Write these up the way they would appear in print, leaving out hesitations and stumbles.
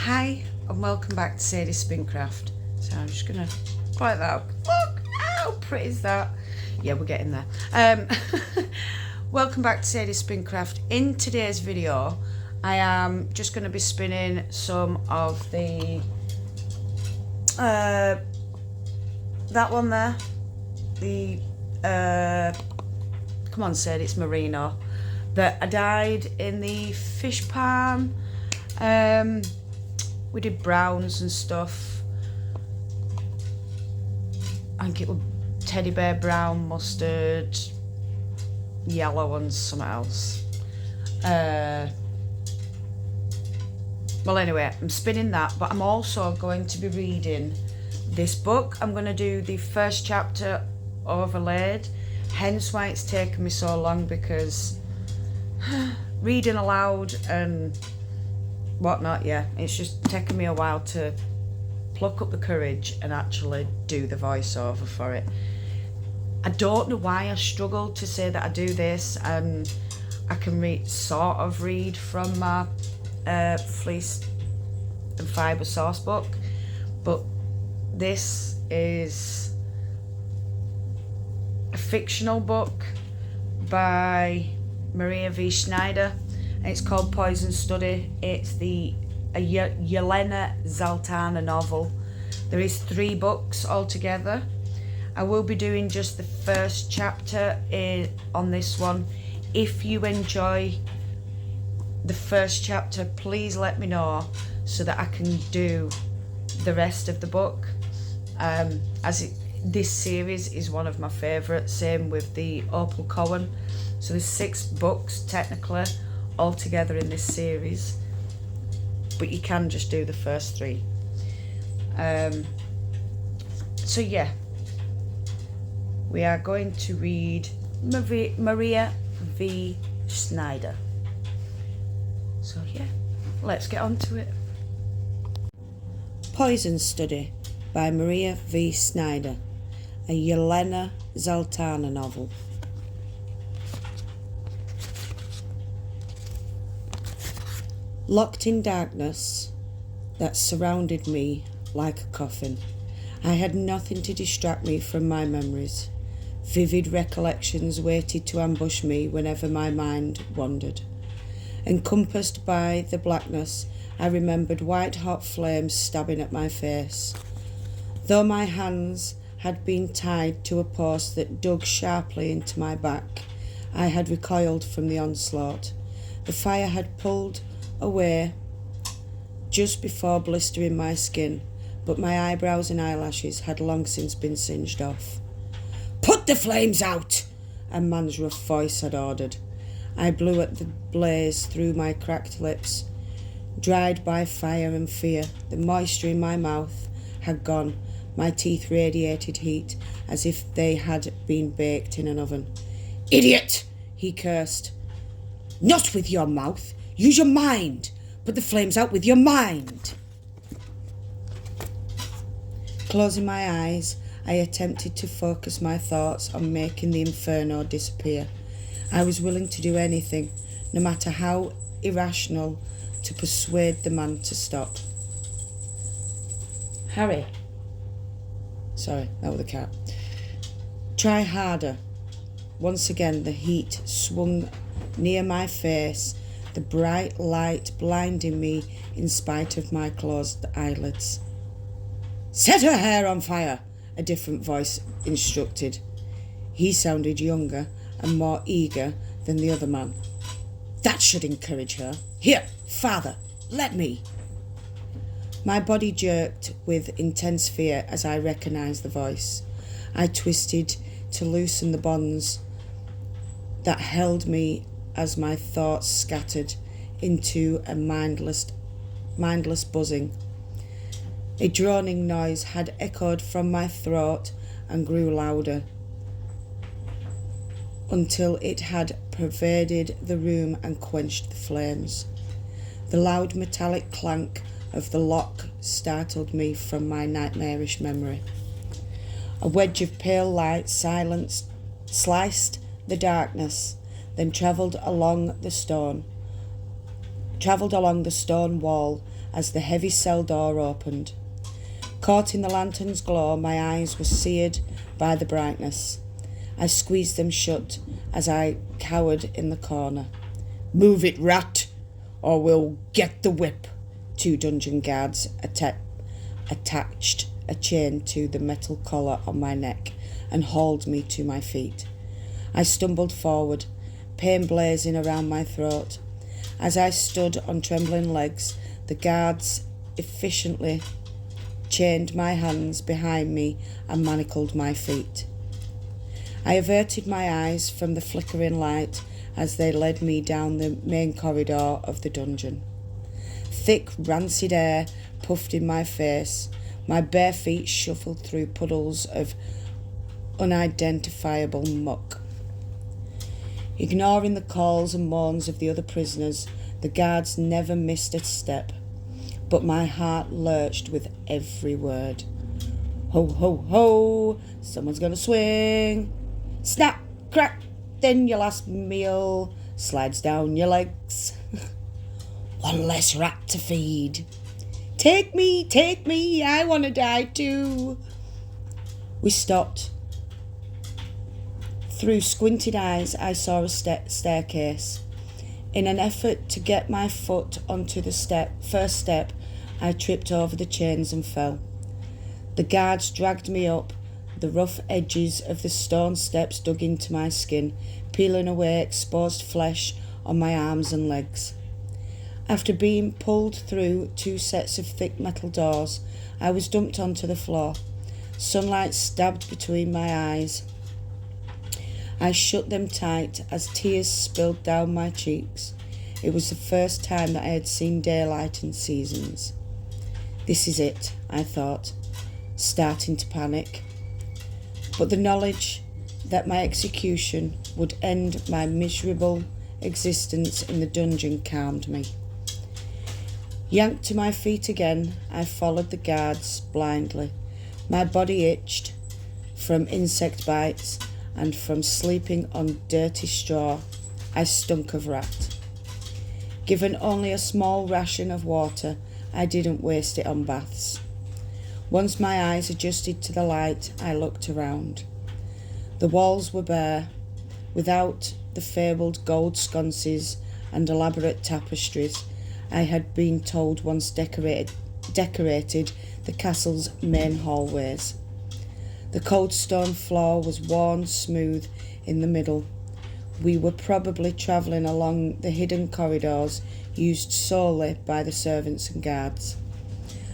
Hi and welcome back to Sadie's Spincraft. So I'm just gonna quiet that up. Look how pretty is that? Yeah, we're getting there. Welcome back to Sadie's Spincraft. In today's video I am just going to be spinning some of the that one there, the come on Sadie, it's merino, that I dyed in the fish pan. We did browns and stuff. I think it was teddy bear brown, mustard, yellow and something else. Well, anyway, I'm spinning that, but I'm also going to be reading this book. I'm going to do the first chapter overlaid, hence why it's taken me so long, because reading aloud and whatnot, yeah, it's just taken me a while to pluck up the courage and actually do the voiceover for it. I don't know why I struggle to say that I do this, and I can sort of read from my fleece and fibre source book, but this is a fictional book by Maria V Snyder, and it's called Poison Study. It's a Yelena Zaltana novel. There is 3 books altogether. I will be doing just the first chapter on this one. If you enjoy the first chapter, please let me know so that I can do the rest of the book. This series is one of my favourites, same with the Opal Cohen. So there's 6 books technically altogether in this series, but you can just do the first 3. So yeah, we are going to read Maria V Snyder. So yeah, let's get on to it. Poison Study by Maria V Snyder, a Yelena Zaltana novel. Locked in darkness that surrounded me like a coffin, I had nothing to distract me from my memories. Vivid recollections waited to ambush me whenever my mind wandered. Encompassed by the blackness, I remembered white-hot flames stabbing at my face. Though my hands had been tied to a post that dug sharply into my back, I had recoiled from the onslaught. The fire had pulled away just before blistering my skin, but my eyebrows and eyelashes had long since been singed off. "Put the flames out!" a man's rough voice had ordered. I blew at the blaze through my cracked lips. Dried by fire and fear, the moisture in my mouth had gone. My teeth radiated heat as if they had been baked in an oven. "Idiot!" he cursed. "Not with your mouth. Use your mind. Put the flames out with your mind." Closing my eyes, I attempted to focus my thoughts on making the inferno disappear. I was willing to do anything, no matter how irrational, to persuade the man to stop. "Harry." Sorry, that was the cat. "Try harder." Once again the heat swung near my face, the bright light blinding me in spite of my closed eyelids. "Set her hair on fire," a different voice instructed. He sounded younger and more eager than the other man. "That should encourage her. Here, father, let me." My body jerked with intense fear as I recognised the voice. I twisted to loosen the bonds that held me as my thoughts scattered into a mindless buzzing. A droning noise had echoed from my throat and grew louder, until it had pervaded the room and quenched the flames. The loud metallic clank of the lock startled me from my nightmarish memory. A wedge of pale light sliced the darkness, then travelled along the stone wall as the heavy cell door opened. Caught in the lantern's glow, my eyes were seared by the brightness. I squeezed them shut as I cowered in the corner. "Move it, rat, or we'll get the whip." 2 dungeon guards attached a chain to the metal collar on my neck and hauled me to my feet. I stumbled forward, pain blazing around my throat. As I stood on trembling legs, the guards efficiently chained my hands behind me and manacled my feet. I averted my eyes from the flickering light as they led me down the main corridor of the dungeon. Thick, rancid air puffed in my face. My bare feet shuffled through puddles of unidentifiable muck. Ignoring the calls and moans of the other prisoners, the guards never missed a step, but my heart lurched with every word. "Ho, ho, ho, someone's gonna swing. Snap, crack, then your last meal slides down your legs. One less rat to feed. Take me, I want to die too." We stopped. Through squinted eyes, I saw a staircase. In an effort to get my foot onto the first step, I tripped over the chains and fell. The guards dragged me up. The rough edges of the stone steps dug into my skin, peeling away exposed flesh on my arms and legs. After being pulled through 2 sets of thick metal doors, I was dumped onto the floor. Sunlight stabbed between my eyes. I shut them tight as tears spilled down my cheeks. It was the first time that I had seen daylight in seasons. This is it, I thought, starting to panic. But the knowledge that my execution would end my miserable existence in the dungeon calmed me. Yanked to my feet again, I followed the guards blindly. My body itched from insect bites and from sleeping on dirty straw. I stunk of rat. Given only a small ration of water, I didn't waste it on baths. Once my eyes adjusted to the light, I looked around. The walls were bare, without the fabled gold sconces and elaborate tapestries I had been told once decorated the castle's main hallways. The cold stone floor was worn smooth in the middle. We were probably travelling along the hidden corridors used solely by the servants and guards.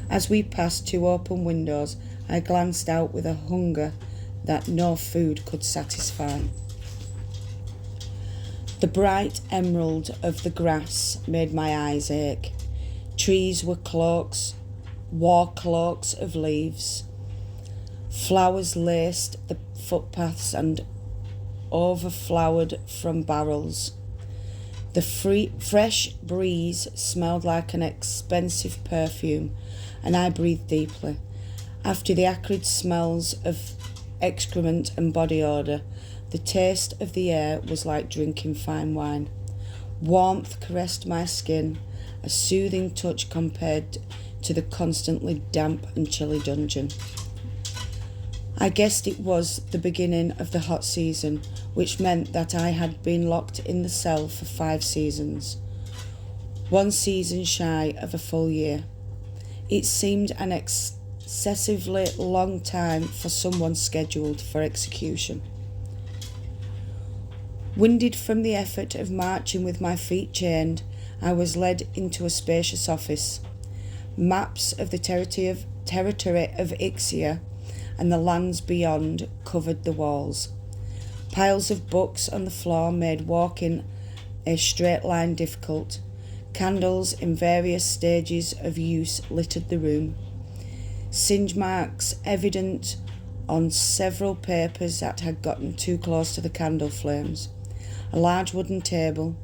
As we passed 2 open windows, I glanced out with a hunger that no food could satisfy. The bright emerald of the grass made my eyes ache. Trees were wore cloaks of leaves. Flowers laced the footpaths and overflowered from barrels. The fresh breeze smelled like an expensive perfume, and I breathed deeply. After the acrid smells of excrement and body odour, the taste of the air was like drinking fine wine. Warmth caressed my skin, a soothing touch compared to the constantly damp and chilly dungeon. I guessed it was the beginning of the hot season, which meant that I had been locked in the cell for 5 seasons, 1 season shy of a full year. It seemed an excessively long time for someone scheduled for execution. Winded from the effort of marching with my feet chained, I was led into a spacious office. Maps of the territory of Ixia and the lands beyond covered the walls. Piles of books on the floor made walking a straight line difficult. Candles in various stages of use littered the room. Singe marks evident on several papers that had gotten too close to the candle flames. A large wooden table,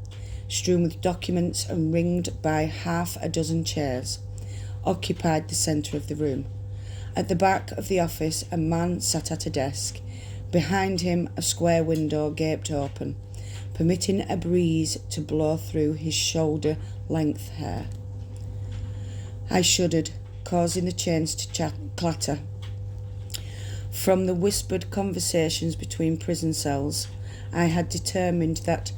strewn with documents and ringed by half a dozen chairs, occupied the centre of the room. At the back of the office, a man sat at a desk. Behind him, a square window gaped open, permitting a breeze to blow through his shoulder-length hair. I shuddered, causing the chains to clatter. From the whispered conversations between prison cells, I had determined that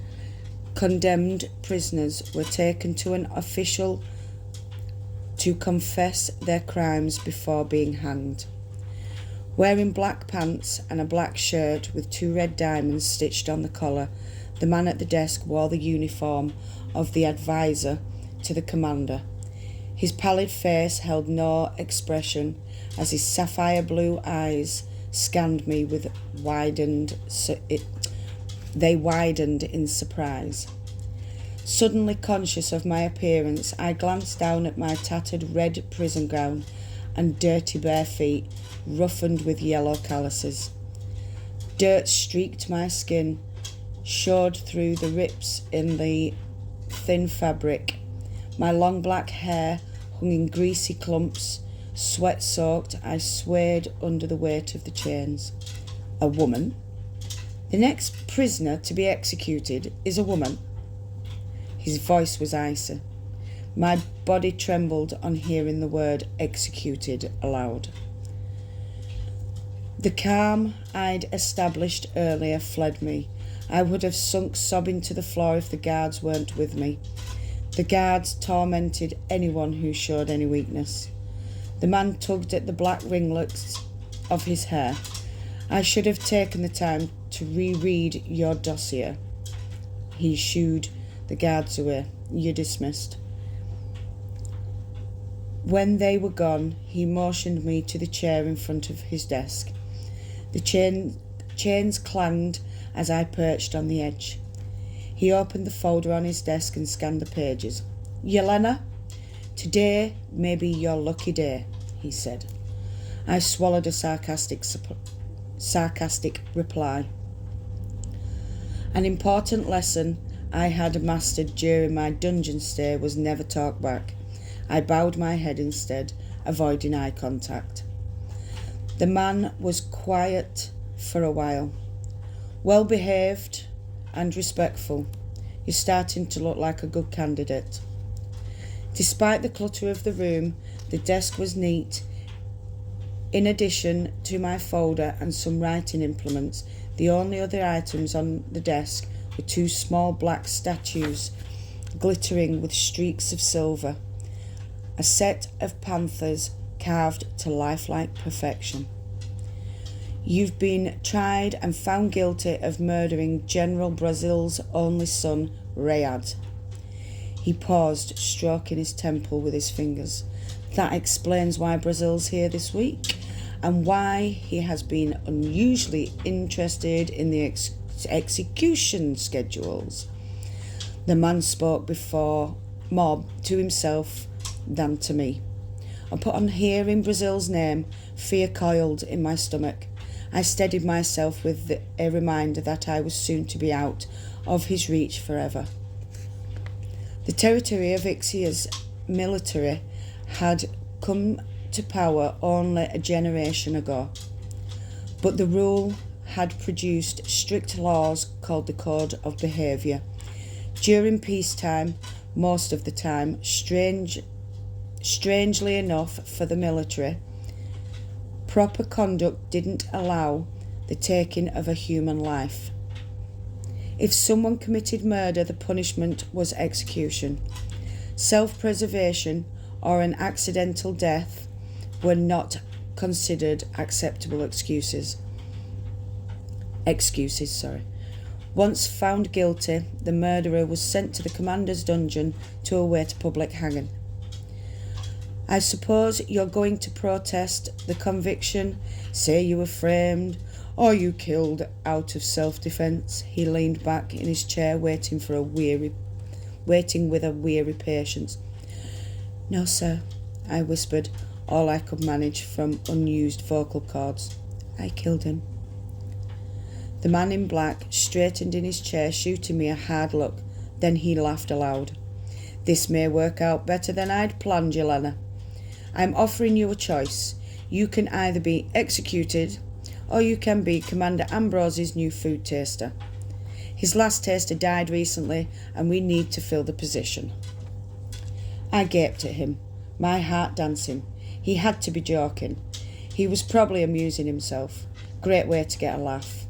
condemned prisoners were taken to an official to confess their crimes before being hanged. Wearing black pants and a black shirt with 2 red diamonds stitched on the collar, the man at the desk wore the uniform of the advisor to the commander. His pallid face held no expression as his sapphire blue eyes scanned me with they widened in surprise. Suddenly conscious of my appearance, I glanced down at my tattered red prison gown and dirty bare feet, roughened with yellow calluses. Dirt streaked my skin, showed through the rips in the thin fabric. My long black hair hung in greasy clumps. Sweat-soaked, I swayed under the weight of the chains. A woman? The next prisoner to be executed is a woman. His voice was icy. My body trembled on hearing the word executed aloud. The calm I'd established earlier fled me. I would have sunk sobbing to the floor if the guards weren't with me. The guards tormented anyone who showed any weakness. The man tugged at the black ringlets of his hair. I should have taken the time to reread your dossier. He shooed the guards away. You're dismissed. When they were gone, he motioned me to the chair in front of his desk. The chains clanged as I perched on the edge. He opened the folder on his desk and scanned the pages. Yelena, today may be your lucky day, he said. I swallowed a sarcastic reply. An important lesson I had mastered during my dungeon stay was never talk back. I bowed my head instead, avoiding eye contact. The man was quiet for a while. Well behaved and respectful. You're starting to look like a good candidate. Despite the clutter of the room, the desk was neat. In addition to my folder and some writing implements, the only other items on the desk were 2 small black statues glittering with streaks of silver. A set of panthers carved to lifelike perfection. You've been tried and found guilty of murdering General Brazil's only son, Rayad. He paused, stroking his temple with his fingers. That explains why Brazil's here this week and why he has been unusually interested in the execution schedules. The man spoke more to himself than to me. Upon hearing Brazil's name, fear coiled in my stomach. I steadied myself with a reminder that I was soon to be out of his reach forever. The territory of Ixia's military had come to power only a generation ago, but the rule had produced strict laws called the Code of Behaviour. During peacetime, most of the time, strangely enough for the military, proper conduct didn't allow the taking of a human life. If someone committed murder, the punishment was execution. Self-preservation or an accidental death were not considered acceptable excuses. Once found guilty, the murderer was sent to the commander's dungeon to await a public hanging. I suppose you're going to protest the conviction, say you were framed, or you killed out of self-defence. He leaned back in his chair, waiting with a weary patience. No, sir, I whispered, all I could manage from unused vocal cords. I killed him. The man in black straightened in his chair, shooting me a hard look. Then he laughed aloud. This may work out better than I'd planned, Yelena. I'm offering you a choice. You can either be executed, or you can be Commander Ambrose's new food taster. His last taster died recently, and we need to fill the position. I gaped at him. my heart dancing. He had to be joking. He was probably amusing himself. Great way to get a laugh.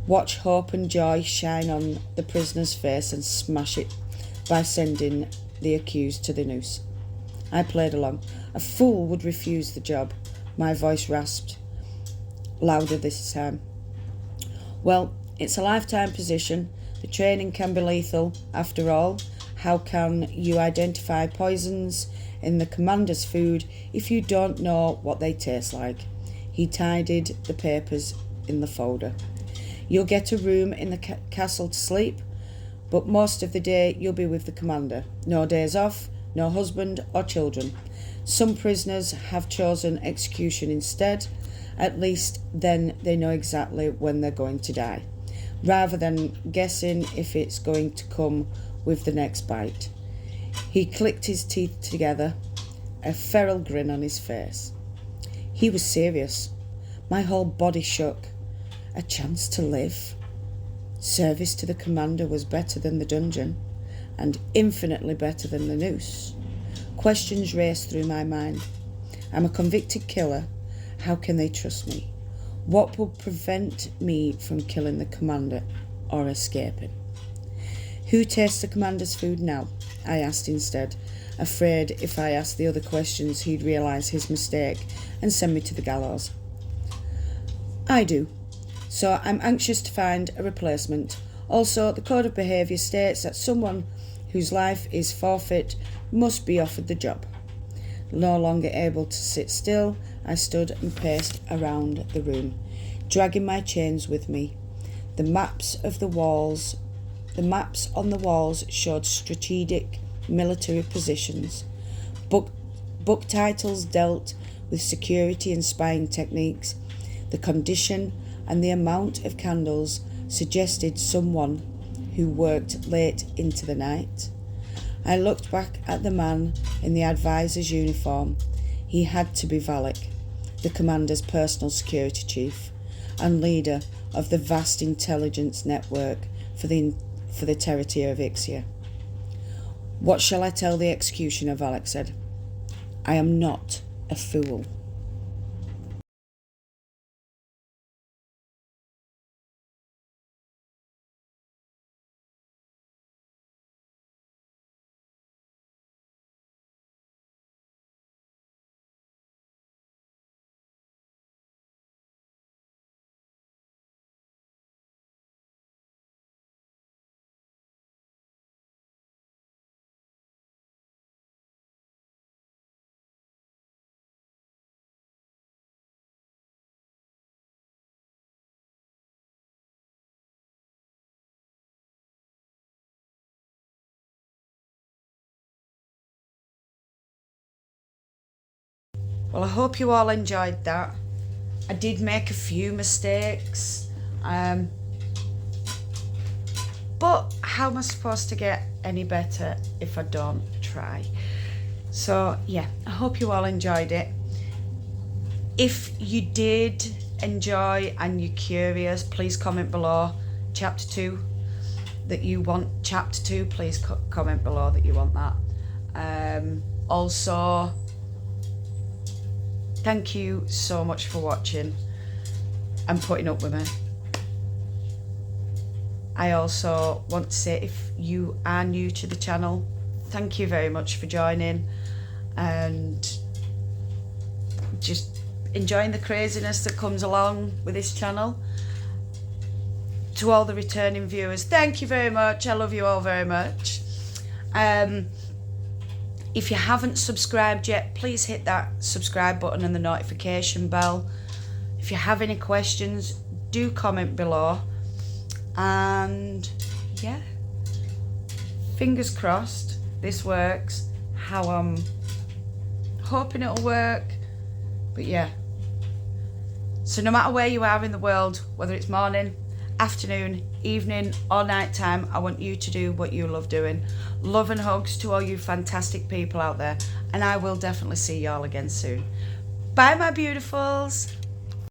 Watch hope and joy shine on the prisoner's face and smash it by sending the accused to the noose. I played along. A fool would refuse the job. My voice rasped, louder this time. Well, it's a lifetime position. The training can be lethal. After all, how can you identify poisons in the commander's food if you don't know what they taste like? He tidied the papers in the folder. You'll get a room in the castle to sleep, but most of the day you'll be with the commander. No days off, no husband or children. Some prisoners have chosen execution instead. At least then they know exactly when they're going to die, rather than guessing if it's going to come with the next bite. He clicked his teeth together, a feral grin on his face. He was serious. My whole body shook. A chance to live. Service to the commander was better than the dungeon, and infinitely better than the noose. Questions raced through my mind. I'm a convicted killer. How can they trust me? What will prevent me from killing the commander or escaping? Who tastes the commander's food now? I asked instead, afraid if I asked the other questions he'd realise his mistake and send me to the gallows. I do. So I'm anxious to find a replacement. Also, the code of behaviour states that someone whose life is forfeit must be offered the job. No longer able to sit still, I stood and paced around the room, dragging my chains with me. The maps on the walls showed strategic military positions. Book titles dealt with security and spying techniques. The condition and the amount of candles suggested someone who worked late into the night. I looked back at the man in the advisor's uniform. He had to be Valak, the commander's personal security chief and leader of the vast intelligence network for the territory of Ixia. What shall I tell the executioner? Valak said. I am not a fool. Well, I hope you all enjoyed that. I did make a few mistakes, but how am I supposed to get any better if I don't try? So yeah, I hope you all enjoyed it. If you did enjoy and you're curious, please comment below chapter 2 that you want chapter 2. Please comment below that you want that. Also, thank you so much for watching and putting up with me. I also want to say, if you are new to the channel, thank you very much for joining and just enjoying the craziness that comes along with this channel. To all the returning viewers, thank you very much. I love you all very much. If you haven't subscribed yet, please hit that subscribe button and the notification bell. If you have any questions, do comment below. And yeah, fingers crossed this works how I'm hoping it'll work. But yeah, so no matter where you are in the world, whether it's morning, afternoon, evening or night time, I want you to do what you love doing. Love and hugs to all you fantastic people out there, and I will definitely see y'all again soon. Bye my beautifuls.